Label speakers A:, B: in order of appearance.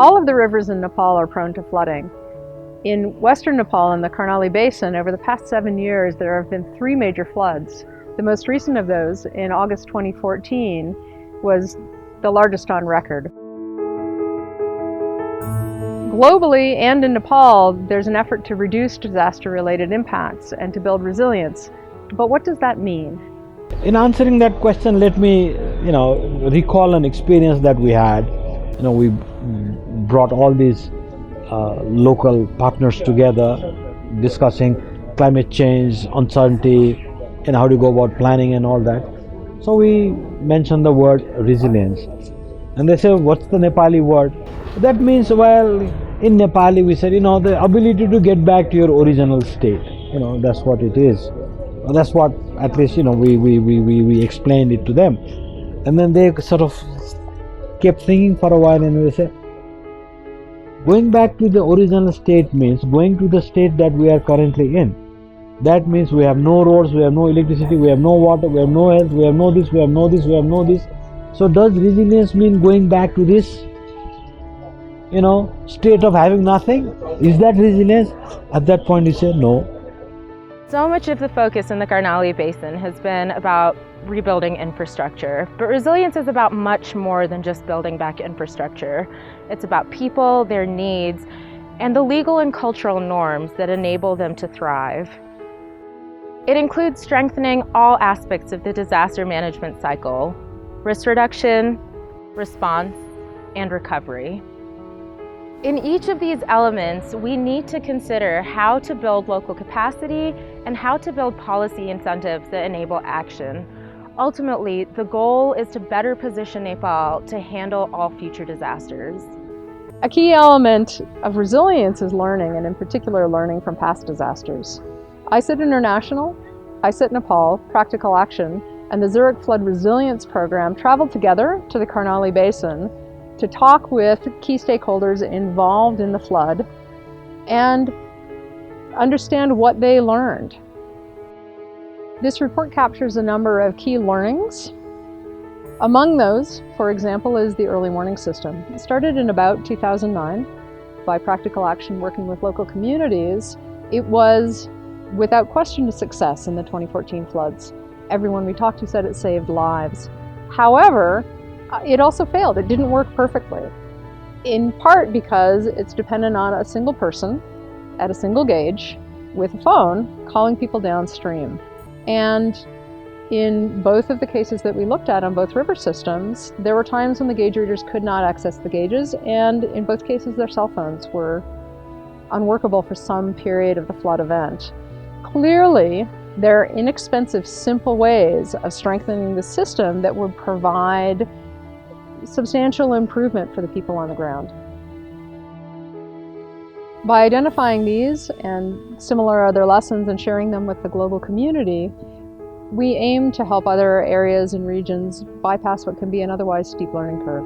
A: All of the rivers in Nepal are prone to flooding. In Western Nepal, in the Karnali Basin, over the past 7 years, there have been 3 major floods. The most recent of those, in August 2014, was the largest on record. Globally and in Nepal, there's an effort to reduce disaster-related impacts and to build resilience. But what does that mean?
B: In answering that question, let me, recall an experience that we had. We brought all these local partners together, discussing climate change, uncertainty, and how to go about planning and all that. So we mentioned the word resilience, and they said, "What's the Nepali word?" That means, well, in Nepali we said, the ability to get back to your original state. That's what it is. That's what, at least, we explained it to them, and then they sort of kept thinking for a while, and they said, going back to the original state means going to the state that we are currently in. That means we have no roads, we have no electricity, we have no water, we have no health, we have no this, we have no this, we have no this. So does resilience mean going back to this, state of having nothing? Is that resilience? At that point, he said no.
C: So much of the focus in the Karnali Basin has been about rebuilding infrastructure, but resilience is about much more than just building back infrastructure. It's about people, their needs, and the legal and cultural norms that enable them to thrive. It includes strengthening all aspects of the disaster management cycle: risk reduction, response, and recovery. In each of these elements, we need to consider how to build local capacity and how to build policy incentives that enable action. Ultimately, the goal is to better position Nepal to handle all future disasters.
A: A key element of resilience is learning, and in particular learning from past disasters. ISET-International, ISET-Nepal, Practical Action, and the Zurich Flood Resilience Program traveled together to the Karnali Basin to talk with key stakeholders involved in the flood and understand what they learned. This report captures a number of key learnings. Among those, for example, is the early warning system. It started in about 2009 by Practical Action working with local communities. It was without question a success in the 2014 floods. Everyone we talked to said it saved lives. However, it also failed. It didn't work perfectly, in part because it's dependent on a single person at a single gauge with a phone calling people downstream. And in both of the cases that we looked at on both river systems, there were times when the gauge readers could not access the gauges, and in both cases their cell phones were unworkable for some period of the flood event. Clearly, there are inexpensive, simple ways of strengthening the system that would provide substantial improvement for the people on the ground. By identifying these and similar other lessons and sharing them with the global community, we aim to help other areas and regions bypass what can be an otherwise steep learning curve.